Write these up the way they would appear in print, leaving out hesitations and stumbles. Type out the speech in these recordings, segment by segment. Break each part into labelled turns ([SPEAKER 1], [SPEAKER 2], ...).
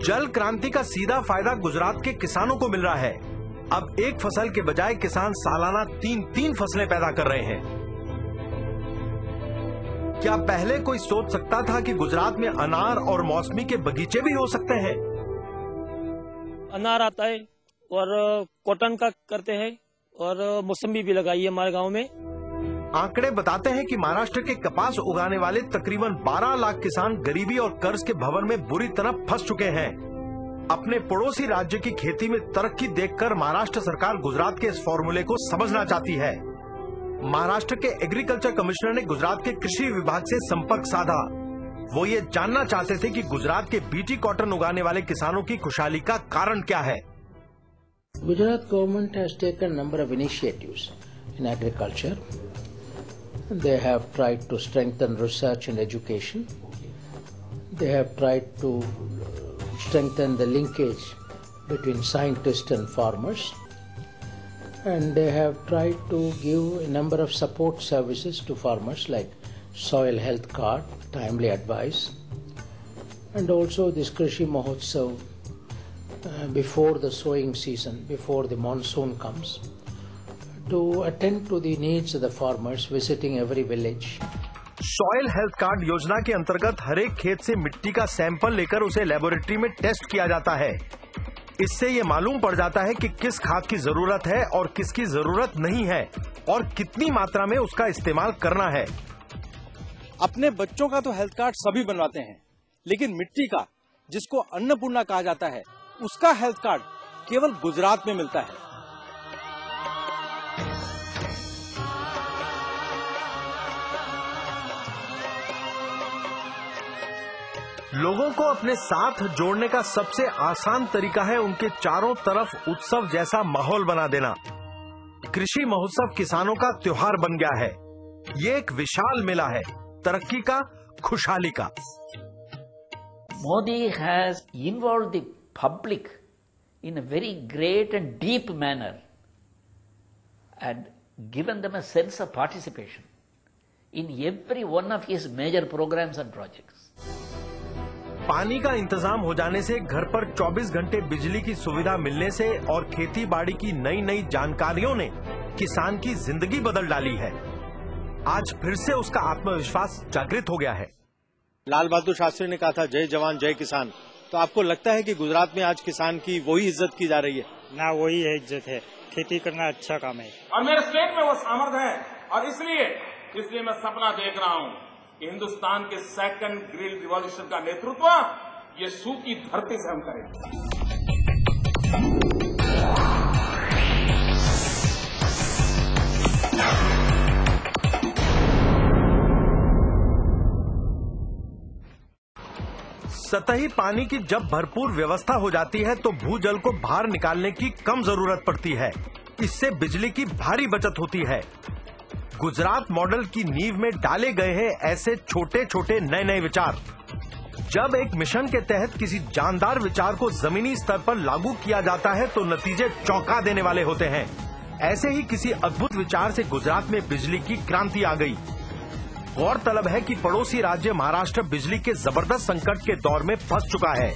[SPEAKER 1] जल क्रांति का सीधा फायदा गुजरात के किसानों को मिल रहा है। अब एक फसल के बजाय किसान सालाना 3 फसलें पैदा कर रहे हैं। क्या पहले कोई सोच सकता था कि गुजरात में अनार और मौसमी के बगीचे भी हो सकते हैं?
[SPEAKER 2] अनार आता है और कॉटन का करते हैं और मौसमी भी लगाई है हमारे गांव में।
[SPEAKER 1] आंकड़े बताते हैं कि महाराष्ट्र के कपास उगाने वाले तकरीबन 12 लाख किसान गरीबी और कर्ज के भंवर में बुरी तरह फंस चुके हैं। अपने पड़ोसी राज्य की खेती में तरक्की देखकर महाराष्ट्र सरकार गुजरात के इस फॉर्मूले को समझना चाहती है। महाराष्ट्र के एग्रीकल्चर कमिश्नर ने गुजरात के कृषि विभाग से संपर्क साधा। वो ये जानना चाहते थे कि गुजरात के बीटी कॉटन उगाने वाले किसानों की खुशहाली का कारण क्या है।
[SPEAKER 3] Gujarat government has taken a number of initiatives in agriculture. They have tried to strengthen research and education. They have tried to strengthen the linkage between scientists and farmers. And they have tried to give a number of support services to farmers like soil health card, timely advice, and also this Krishi Mahotsav before the sowing season, before the monsoon comes, to attend to the needs of the farmers, visiting every village.
[SPEAKER 1] Soil health card योजना के अंतर्गत हर एक खेत से मिट्टी का sample लेकर उसे लेबोरेटरी में टेस्ट किया जाता है। इससे ये मालूम पड़ जाता है कि किस खाद की जरूरत है और किसकी जरूरत नहीं है और कितनी मात्रा में उसका इस्तेमाल करना है।
[SPEAKER 4] अपने बच्चों का तो हेल्थ कार्ड सभी बनवाते हैं, लेकिन मिट्टी का, जिसको अन्नपूर्णा कहा जाता है, उसका हेल्थ कार्ड केवल गुजरात में मिलता है।
[SPEAKER 1] लोगों को अपने साथ जोड़ने का सबसे आसान तरीका है उनके चारों तरफ उत्सव जैसा माहौल बना देना। कृषि महोत्सव किसानों का त्योहार बन गया है। ये एक विशाल मेला है, तरक्की का, खुशहाली का।
[SPEAKER 5] Modi has involved the public in a very great and deep manner and given them a sense of participation in every one of his major programs and projects.
[SPEAKER 1] पानी का इंतजाम हो जाने से, घर पर 24 घंटे बिजली की सुविधा मिलने से और खेती बाड़ी की नई नई जानकारियों ने किसान की जिंदगी बदल डाली है। आज फिर से उसका आत्मविश्वास जागृत हो गया है।
[SPEAKER 4] लाल बहादुर शास्त्री ने कहा था, जय जवान जय किसान। तो आपको लगता है कि गुजरात में आज किसान की वही इज्जत की जा रही है?
[SPEAKER 6] ना, वही है इज्जत है। खेती करना अच्छा काम है
[SPEAKER 7] और मेरे स्टेट में वो सामर्थ्य है और इसलिए मैं सपना देख रहा हूं कि हिंदुस्तान के सेकंड ग्रिल रिवॉल्यूशन का नेतृत्व ये सूखी धरती से हम करेंगे।
[SPEAKER 1] सतही पानी की जब भरपूर व्यवस्था हो जाती है तो भूजल को बाहर निकालने की कम जरूरत पड़ती है। इससे बिजली की भारी बचत होती है। गुजरात मॉडल की नींव में डाले गए हैं ऐसे छोटे छोटे नए नए विचार। जब एक मिशन के तहत किसी जानदार विचार को जमीनी स्तर पर लागू किया जाता है तो नतीजे चौंका देने वाले होते हैं। ऐसे ही किसी अद्भुत विचार से गुजरात में बिजली की क्रांति आ गई। गौरतलब है कि पड़ोसी राज्य महाराष्ट्र बिजली के जबरदस्त संकट के दौर में फंस चुका है।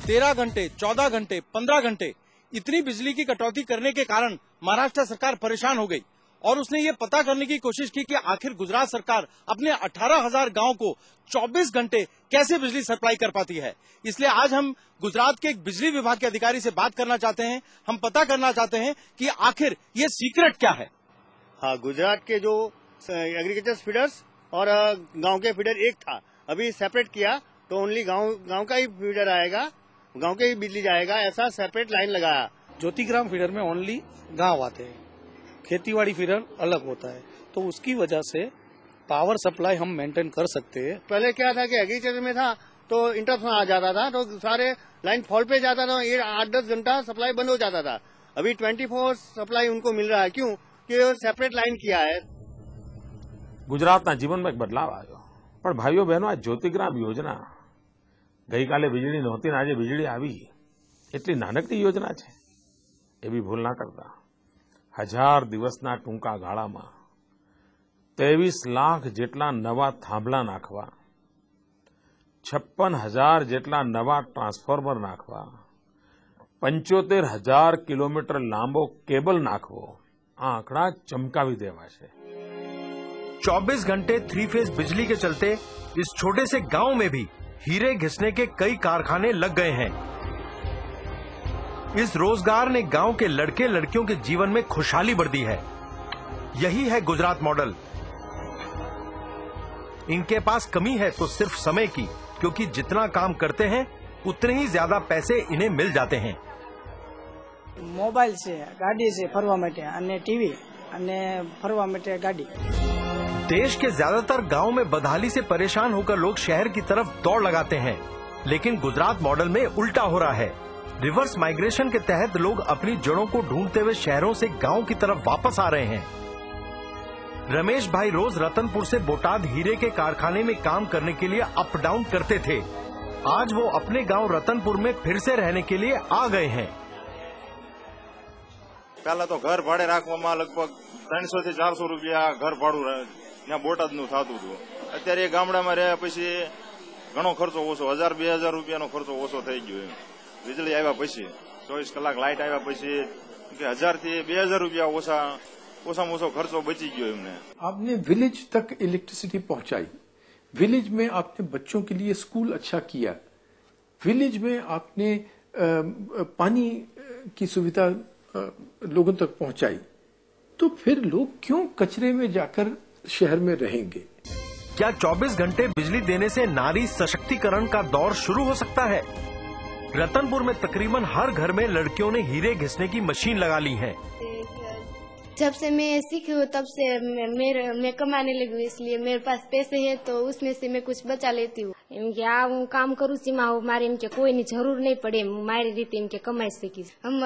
[SPEAKER 4] 13 घंटे, 14 घंटे, 15 घंटे इतनी बिजली की कटौती करने के कारण महाराष्ट्र सरकार परेशान हो गई और उसने ये पता करने की कोशिश की कि आखिर गुजरात सरकार अपने 18,000 गांव को 24 घंटे कैसे बिजली सप्लाई कर पाती है। इसलिए आज हम गुजरात के एक बिजली विभाग के अधिकारी से बात करना चाहते हैं। हम पता करना चाहते हैं कि आखिर ये सीक्रेट क्या है।
[SPEAKER 8] हाँ, गुजरात के जो एग्रीकल्चर फीडर्स और गांव के फीडर एक था, अभी सेपरेट किया तो ओनली गांव का ही फीडर आएगा, गांव के ही बिजली जाएगा, ऐसा सेपरेट लाइन लगाया।
[SPEAKER 6] ज्योतिग्राम फीडर में ओनली गांव आते हैं, खेतीबाड़ी फीडर अलग होता है, तो उसकी वजह से पावर सप्लाई हम मेंटेन कर सकते हैं।
[SPEAKER 8] पहले क्या था कि एग्रीकल्चर में था तो इंटरप्शन आ जाता था तो सारे लाइन फॉल पे जाता था, ये 8-10 घंटा सप्लाई बंद हो जाता था। अभी 24 सप्लाई उनको मिल रहा है। क्यों? कि सेपरेट लाइन किया है।
[SPEAKER 9] ગુજરાતના જીવનમાં એક બદલાવ આવ્યો, પણ ભાઈઓ બહેનો, આ જ્યોતિગ્રામ યોજના ગઈકાલે વીજળી નહોતી ને આજે વીજળી આવી, એટલી નાનકડી યોજના છે, એવી ભૂલ ના કરતા। 1000 દિવસના ટૂંકા ગાળામાં 23 લાખ જેટલા નવા થાંભલા નાખવા, 56,000 જેટલા નવા ટ્રાન્સફોર્મર નાખવા, 75,000 કિલોમીટર લાંબો કેબલ નાખવો, આ આંકડા ચમકાવી દેવા છે।
[SPEAKER 1] 24 घंटे 3 फेज बिजली के चलते इस छोटे से गांव में भी हीरे घिसने के कई कारखाने लग गए हैं। इस रोजगार ने गांव के लड़के लड़कियों के जीवन में खुशहाली भर दी है। यही है गुजरात मॉडल। इनके पास कमी है तो सिर्फ समय की, क्योंकि जितना काम करते हैं उतने ही ज्यादा पैसे इन्हें मिल जाते हैं।
[SPEAKER 10] मोबाइल से गाड़ी से फरवा माटे अने टीवी अने फरवा माटे गाड़ी।
[SPEAKER 1] देश के ज्यादातर गांव में बदहाली से परेशान होकर लोग शहर की तरफ दौड़ लगाते हैं, लेकिन गुजरात मॉडल में उल्टा हो रहा है। रिवर्स माइग्रेशन के तहत लोग अपनी जड़ों को ढूंढते हुए शहरों से गांव की तरफ वापस आ रहे हैं। रमेश भाई रोज रतनपुर से बोटाद हीरे के कारखाने में काम करने के लिए अप डाउन करते थे। आज वो अपने गांव रतनपुर में फिर से रहने के लिए आ गए हैं।
[SPEAKER 11] पहला तो घर भाड़े राखवामां लगभग 300 થી 400 રૂપિયા घर भाड़ू ત્યાં બોટાદનું થતું હતું। અત્યારે ગામડામાં રહ્યા પછી ઘણો ખર્ચો ઓછો, 1000-2000 રૂપિયાનો ખર્ચો ઓછો થઈ ગયો। વીજળી આવ્યા પછી 24 કલાક લાઇટ આવ્યા પછી 1000 થી 2000 રૂપિયા ઓછામાં ઓછો ખર્ચો બચી ગયો એમને।
[SPEAKER 12] आपने विलेज तक इलेक्ट्रिसिटी पहुंचाई, विलेज में आपने बच्चों के लिए स्कूल अच्छा किया, विलेज में आपने पानी की सुविधा लोगों तक पहुंचाई, तो फिर लोग क्यों कचरे में जाकर शहर में रहेंगे?
[SPEAKER 1] क्या 24 घंटे बिजली देने से नारी सशक्तिकरण का दौर शुरू हो सकता है? रतनपुर में तकरीबन हर घर में लड़कियों ने हीरे घिसने की मशीन लगा ली है।
[SPEAKER 13] जब से मैं सीखी हूँ तब से मैं कमाने लगी हूँ, इसलिए मेरे पास पैसे है तो उसमें से मैं कुछ बचा लेती हूँ। इनके हूँ काम करूँ सीमा हूँ, मारे इनके कोई नहीं जरूर नहीं पड़े, मारी रीते इनके कमाई सकी। हम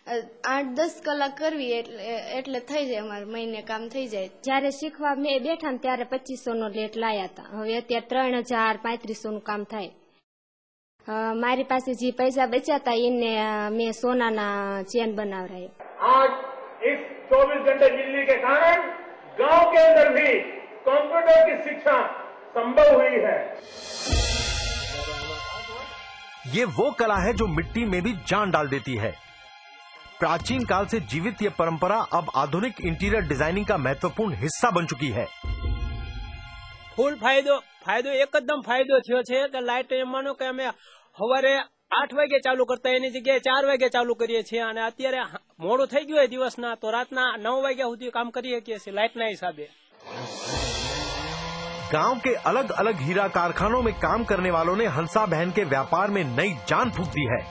[SPEAKER 13] 8-10 કલાક કરવી એટલે થઈ જાય, અમારે મહિને કામ થઈ જાય। જયારે શીખવા મેં બેઠા ને ત્યારે 2500 નો લેટ લાયા હતા, હવે અત્યારે 3000-3500 નું કામ થાય। મારી પાસે જે પૈસા બચ્યા હતા એને મેં સોનાના ચેન બનાવરાય।
[SPEAKER 7] आज इस 24 घंटे बिजली के कारण गांव के अंदर भी कंप्यूटर की शिक्षा संभव हुई है।
[SPEAKER 1] ये वो कला है जो मिट्टी में भी जान डाल देती है। प्राचीन काल से जीवित ये परंपरा अब आधुनिक इंटीरियर डिजाइनिंग का महत्वपूर्ण हिस्सा बन चुकी है।
[SPEAKER 2] फूल फायदो एकदम फायदो थयो छे के लाइट मानो के अमे सवारे 8 वागे चालू करता एनी जग्याए 4 वागे चालू करीए छीए अने अत्यारे मोडो થઈ ગયો है दिवसना तो रातना 9 वाग्या सुधी काम करी सकीए छीए लाइटना हिसाबे।
[SPEAKER 1] गांव के अलग अलग हीरा कारखानों में काम करने वालों ने हंसा बहन के व्यापार में नई जान फूंक दी है।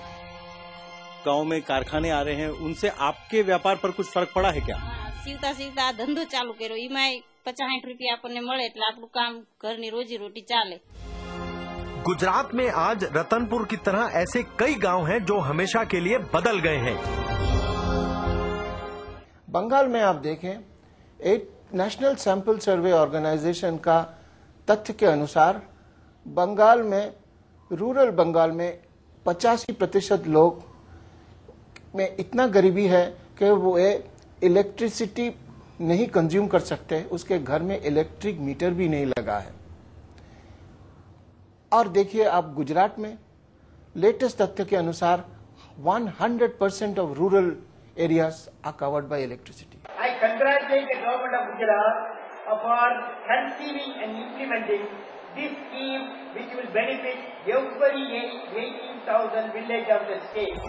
[SPEAKER 4] गांव में कारखाने आ रहे हैं, उनसे आपके व्यापार पर कुछ फर्क पड़ा है क्या?
[SPEAKER 14] सीवता सीवता धंधो चालू करो, इमाय 50-60 રૂપિયા આપણને મળે એટલે આપણું કામ ઘરની रोजी रोटी ચાલે।
[SPEAKER 1] गुजरात में आज रतनपुर की तरह ऐसे कई गांव हैं जो हमेशा के लिए बदल गए हैं।
[SPEAKER 3] बंगाल में आप देखें, एक नेशनल सैंपल सर्वे ऑर्गेनाइजेशन का तथ्य के अनुसार बंगाल में, रूरल बंगाल में 85% लोग में इतना गरीबी है कि वो इलेक्ट्रिसिटी नहीं कंज्यूम कर सकते, उसके घर में इलेक्ट्रिक मीटर भी नहीं लगा है। और देखिए आप गुजरात में लेटेस्ट तथ्य के अनुसार 100% of rural areas are covered by electricity.
[SPEAKER 15] I congratulate the government of Gujarat for conceiving and implementing this scheme which will benefit every 18,000 villages of the state.